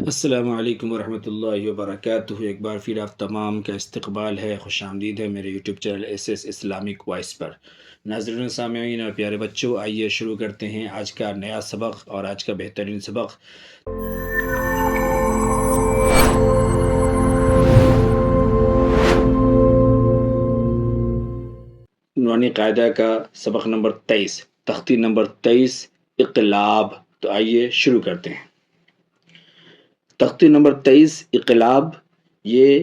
السلام علیکم ورحمۃ اللہ وبرکاتہ۔ ایک بار پھر آپ تمام کا استقبال ہے، خوش آمدید ہے میرے YouTube channel S S Islamic Voice پر۔ ناظرین سامعین اور پیارے بچوں، آئیے شروع کرتے ہیں آج کا نیا سبق اور آج کا بہترین سبق۔ عنوانی قاعدہ کا سبق نمبر 23، تختی نمبر 23، اقلاب۔ تو آئیے شروع کرتے ہیں۔ تختی نمبر 23 اقلاب، یہ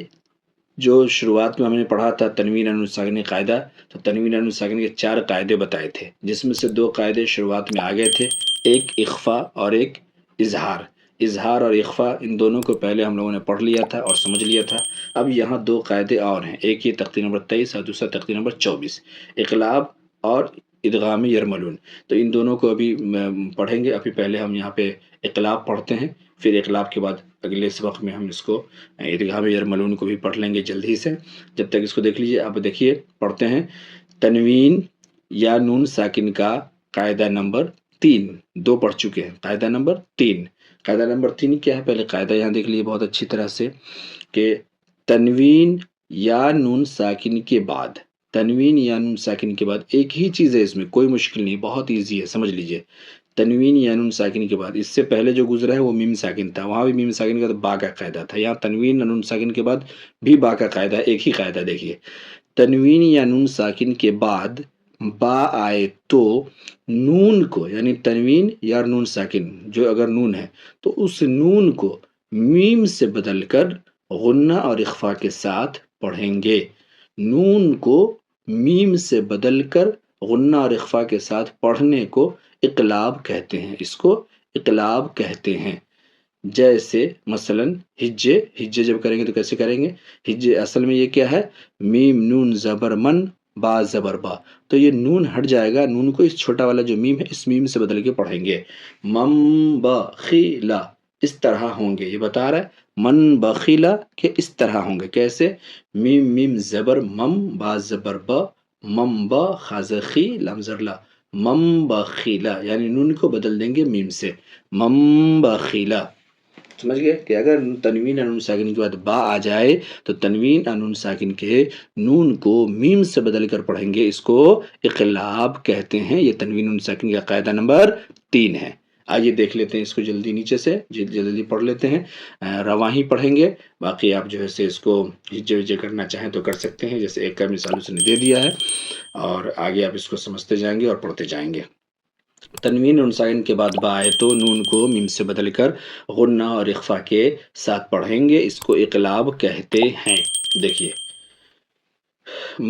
جو شروعات میں ہم نے پڑھا تھا تنوین نون ساکنی قاعدہ، تو تنوین نون ساکنی کے 4 قاعدے بتائے تھے، جس میں سے 2 قاعدے شروعات میں آ گئے تھے، ایک اخفا اور ایک اظہار۔ اظہار اور اخفا ان دونوں کو پہلے ہم لوگوں نے پڑھ لیا تھا اور سمجھ لیا تھا۔ اب یہاں 2 قاعدے اور ہیں، ایک یہ تختی نمبر 23 اور دوسرا تختی نمبر 24، اقلاب اور ادغام یرملون۔ تو ان دونوں کو ابھی پڑھیں گے۔ ابھی پہلے ہم یہاں پہ اقلاب پڑھتے ہیں، پھر اقلاب کے بعد اگلے سبق میں ہم اس کو ادغام یرملون کو بھی پڑھ لیں گے جلدی سے۔ جب تک اس کو دیکھ لیجئے، اب دیکھیے پڑھتے ہیں۔ تنوین یا نون ساکن کا قاعدہ نمبر 3، 2 پڑھ چکے ہیں، قاعدہ نمبر 3۔ قاعدہ نمبر 3 کیا ہے؟ پہلے قاعدہ یہاں دیکھ لیجیے بہت اچھی طرح سے کہ تنوین یا نون ساکن کے بعد، تنوین یا نون ساکن کے بعد ایک ہی چیز ہے، اس میں کوئی مشکل نہیں، بہت ایزی ہے، سمجھ لیجئے۔ تنوین یا نون ساکن کے بعد، اس سے پہلے جو گزرا ہے وہ میم ساکن تھا، وہاں بھی میم ساکن کا تو با کا قاعدہ تھا، یہاں تنوین یا نون ساکن کے بعد بھی با کا قاعدہ، ایک ہی قاعدہ۔ دیکھیے، تنوین یا نون ساکن کے بعد با آئے تو نون کو، یعنی تنوین یا نون ساکن جو اگر نون ہے تو اس نون کو میم سے بدل کر غنہ اور اخفا کے ساتھ پڑھیں گے۔ نون کو میم سے بدل کر غنہ اور اخفا کے ساتھ پڑھنے کو اقلاب کہتے ہیں، اس کو اقلاب کہتے ہیں۔ جیسے مثلا ہجے، ہجے جب کریں گے تو کیسے کریں گے؟ ہجے اصل میں یہ کیا ہے؟ میم نون زبر من با زبر با، تو یہ نون ہٹ جائے گا، نون کو اس چھوٹا والا جو میم ہے اس میم سے بدل کے پڑھیں گے۔ مم بخیلا، اس طرح ہوں گے، یہ بتا رہا ہے من بخیلا کہ اس طرح ہوں گے۔ کیسے؟ میم میم زبر مم با زبر با، مم با خازخی لام زرلا، مم بخیلا، یعنی نون کو بدل دیں گے میم سے، مم بخیلا۔ سمجھ گئے کہ اگر تنوین نون ساکن کے بعد با آ جائے تو تنوین نون ساکن کے نون کو میم سے بدل کر پڑھیں گے، اس کو اقلاب کہتے ہیں۔ یہ تنوین نون ساکن کا قاعدہ نمبر 3 ہے۔ آئیے دیکھ لیتے ہیں اس کو جلدی، نیچے سے جلدی پڑھ لیتے ہیں، رواں ہی پڑھیں گے، باقی آپ جو ہے سے اس کو ہجے وجے کرنا چاہیں تو کر سکتے ہیں، جیسے ایک کا مثال اس نے دے دیا ہے، اور آگے آپ اس کو سمجھتے جائیں گے اور پڑھتے جائیں گے۔ تنوین نون ساکن کے بعد با آئے تو نون کو میم سے بدل کر غنہ اور اخفا کے ساتھ پڑھیں گے، اس کو اقلاب کہتے ہیں۔ دیکھیے،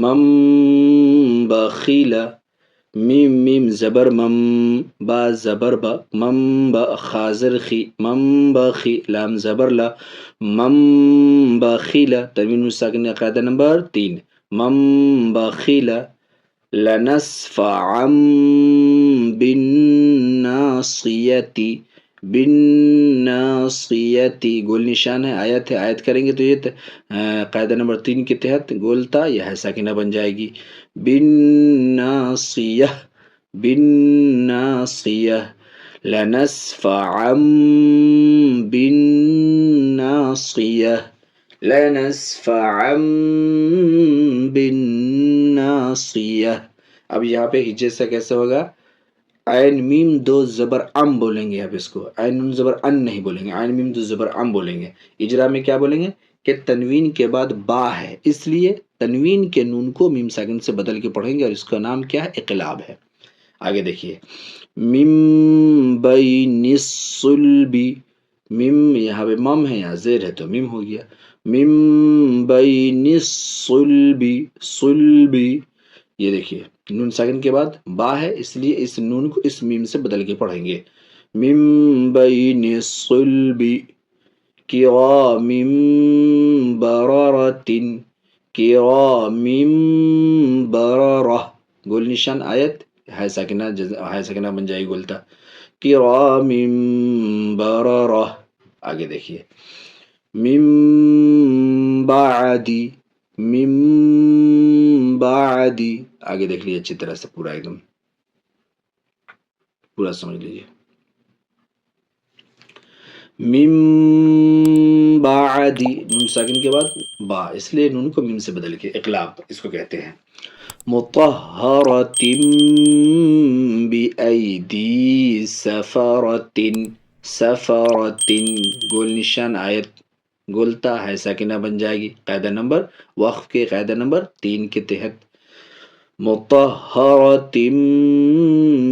مم بخیلا، میم میم زبر مم با زبر با، مم با خازر خی، مم بخی لام زبر لا، مم بخیلا، تنوین نون ساکن کا قاعدہ نمبر 3، مم بخیلا لنصفعا بالناصیتی، بالناصیتی گول نشان ہے، آیت ہے، آیت کریں گے تو یہ قاعدہ نمبر 3 کے تحت گولتا یہ ہے ساکنہ بن جائے گی، بالناصیہ، بالناصیہ، لنصفعا بالناصیہ، لنصفعا بالناصیہ۔ اب یہاں پہ ہجے سے کیسے ہوگا؟ عین میم 2 زبر ام بولیں گے، اب اس کو عین نون زبر ان نہیں بولیں گے، عین میم 2 زبر ام بولیں گے۔ اجرا میں کیا بولیں گے کہ تنوین کے بعد با ہے، اس لیے تنوین کے نون کو میم ساکن سے بدل کے پڑھیں گے، اور اس کا نام کیا ہے؟ اقلاب ہے۔ آگے دیکھیے، مم بین الصلبی، میم یہاں پہ مم ہے، یہاں زیر ہے تو میم ہو گیا، مم بین الصلبی، صلبی، یہ دیکھیے نون ساکن کے بعد با ہے، اس لیے اس نون کو اس میم سے بدل کے پڑھیں گے، مم بین الصلبی، کرام بررۃ، کرام بررہ، گول نشان آیت ہے ساکنہ، ہے ساکنہ بن جائے گی گولتا، کرام بررہ۔ آگے دیکھیے، من بعدی، من بعدی، آگے دیکھ لیجیے اچھی طرح سے پورا، ایک دم پورا سمجھ لیجیے، من بعد نون ساکن کے بعد با، اس لیے نون کو میم سے بدل کے اقلاب اس کو کہتے ہیں. مطہرۃ بأیدی سفرۃ، سفرۃ گول نشان آیت گولتا ہے ساکنہ بن جائے گی. قاعدہ نمبر وقف کے قاعدہ نمبر 3 کے تحت مطہرۃ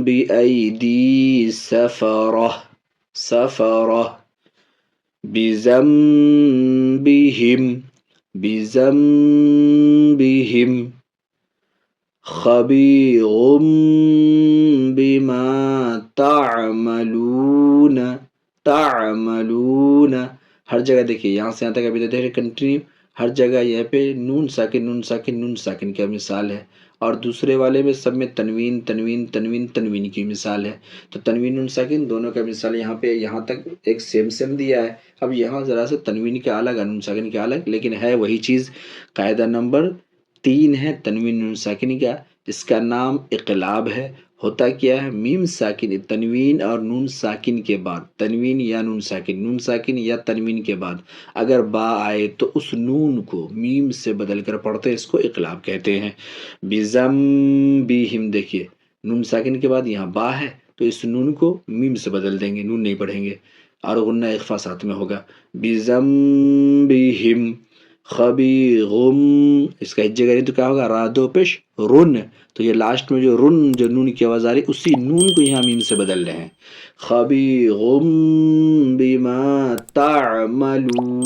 بأیدی سفرہ، سفرہ بذنبہم، بذنبہم خبیر بما تعملون، تعملون ہر جگہ دیکھیے یہاں سے یہاں تک ابھی دیکھ کنٹینیو، ہر جگہ یہاں پہ نون ساکن نون ساکن نون ساکن کا مثال ہے، اور دوسرے والے میں سب میں تنوین تنوین تنوین تنوین کی مثال ہے. تو تنوین نون ساکن دونوں کا مثال یہاں پہ یہاں تک ایک سیم سیم دیا ہے. اب یہاں ذرا سے تنوین کا الگ نون ساکن کا الگ، لیکن ہے وہی چیز. قاعدہ نمبر 3 ہے تنوین نون ساکن کا، اس کا نام اقلاب ہے. ہوتا کیا ہے، میم ساکن تنوین اور نون ساکن کے بعد، تنوین یا نون ساکن یا تنوین کے بعد اگر با آئے تو اس نون کو میم سے بدل کر پڑھتے ہیں، اس کو اقلاب کہتے ہیں. بذنبہم دیکھیے نون ساکن کے بعد یہاں با ہے تو اس نون کو میم سے بدل دیں گے، نون نہیں پڑھیں گے، اور غنہ اخفا ساتھ میں ہوگا. بذنبہم خبیرم، اس کا ہجے کریں تو کیا ہوگا، را دو پیش رن، تو یہ لاسٹ میں جو رن جو نون کی آواز آ رہی اسی نون کو یہاں میم سے بدل رہے ہیں. خبیرم بما تعملون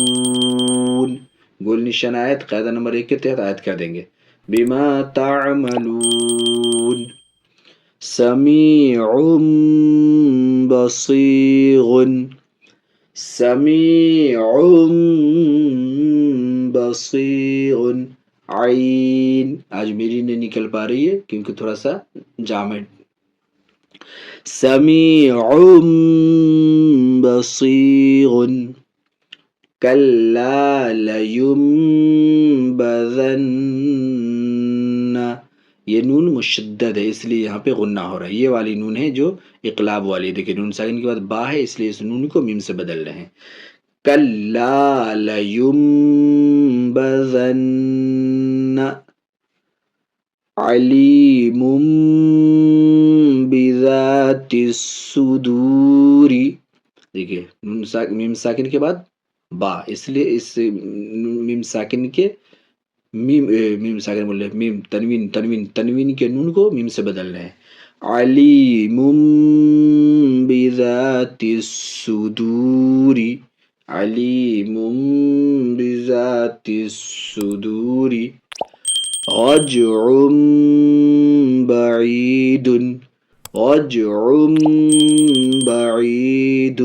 گول نشان آیت قاعدہ نمبر 1 کے تحت آیت کر دیں گے. بما تعملون سمیع بصیر، سمیع بصیر عین، آج میری نہیں نکل پا رہی ہے کیونکہ تھوڑا سا جام ہے. سمیع بصیر کلا لینبذن، یہ نون مشدد ہے اس لیے یہاں پہ غنہ ہو رہا ہے. یہ والی نون ہے جو اقلاب والی، دیکھیں نون ساکن کے بعد با ہے اس لیے اس نون کو میم سے بدل رہے ہیں. کلا لینبذن علیم بذات الصدور، دیکھیے میم ساکن کے بعد با، اس لیے اس میم ساکن کے میم ساکن بول رہے میم تنوین تنوین تنوین کے نون کو میم سے بدل رہے ہیں. علیم بذات الصدور، علیم بذات الصدور رجع بعید، رجع بعید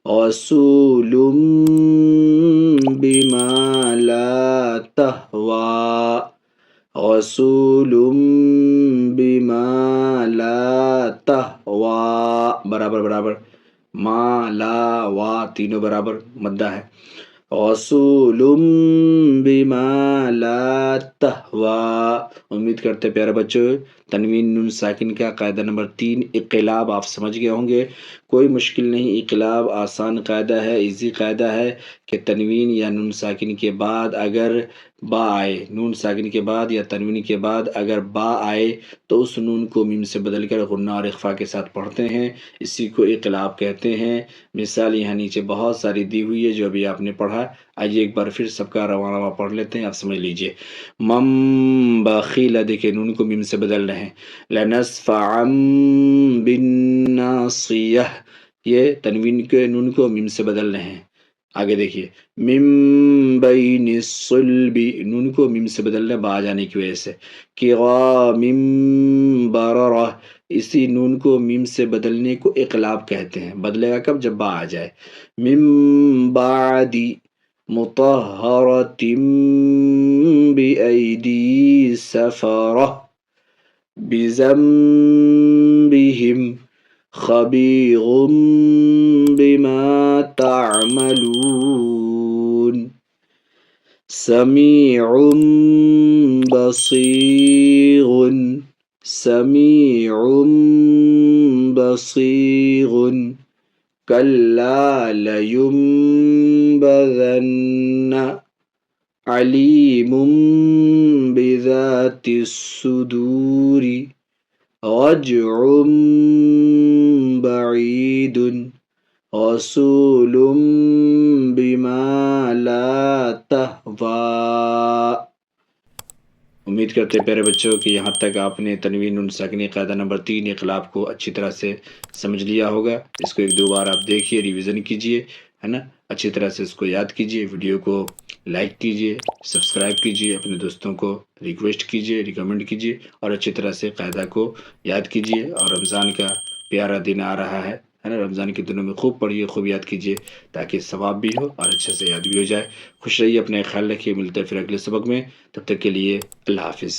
رسول بما لا تهوى، رسول بما لا تهوى برابر برابر، ما لا وا تینوں برابر مدہ ہے. رسول بما لا تهوى، امید کرتے پیارے بچوں تنوین نون ساکن کا قاعدہ نمبر 3 اقلاب آپ سمجھ گئے ہوں گے. کوئی مشکل نہیں، اقلاب آسان قاعدہ ہے، ایزی قاعدہ ہے کہ تنوین یا نون ساکن کے بعد اگر با آئے، نون ساکن کے بعد یا تنوین کے بعد اگر با آئے تو اس نون کو میم سے بدل کر غنہ اور اخفا کے ساتھ پڑھتے ہیں، اسی کو اقلاب کہتے ہیں. مثال یہاں نیچے بہت ساری دی ہوئی ہے جو ابھی آپ نے پڑھا. آئیے ایک بار پھر سب کا رواں رواں پڑھ لیتے ہیں، آپ سمجھ لیجئے. من بخیل دیکھیں نون کو میم سے بدل رہے ہیں. لنسفعا بالناصیہ، یہ تنوین کے نون کو میم سے بدل رہے ہیں. آگے دیکھیے من بین الصلب، نون کو میم سے بدل رہے ہیں با جانے کی وجہ سے. کرام بررہ، اسی نون کو میم سے بدلنے کو اقلاب کہتے ہیں. بدلے گا کب، جب با آ جائے. من بعد مطہرۃ بأیدی سفرہ بذنبہم خبیر بما تعملون سمیع بصیر، سمیع بصیر کلا لینبذن ينبذن عليم بذات الصدور رجع بعيد رسول بما لا تهوى. امید کرتے ہیں پیارے بچوں کہ یہاں تک آپ نے تنوین نون ساکنی قاعدہ نمبر 3 انقلاب کو اچھی طرح سے سمجھ لیا ہوگا. اس کو ایک دو بار آپ دیکھیے، ریویژن کیجئے، ہے نا، اچھی طرح سے اس کو یاد کیجئے. ویڈیو کو لائک کیجئے، سبسکرائب کیجئے، اپنے دوستوں کو ریکویسٹ کیجئے، ریکمنڈ کیجئے، اور اچھی طرح سے قاعدہ کو یاد کیجئے. اور رمضان کا پیارا دن آ رہا ہے نا، رمضان کے دنوں میں خوب پڑھیے، خوب یاد کیجئے تاکہ ثواب بھی ہو اور اچھے سے یاد بھی ہو جائے. خوش رہیے، اپنے خیال رکھیے. ملتے ہیں پھر اگلے سبق میں. تب تک کے لیے اللہ حافظ.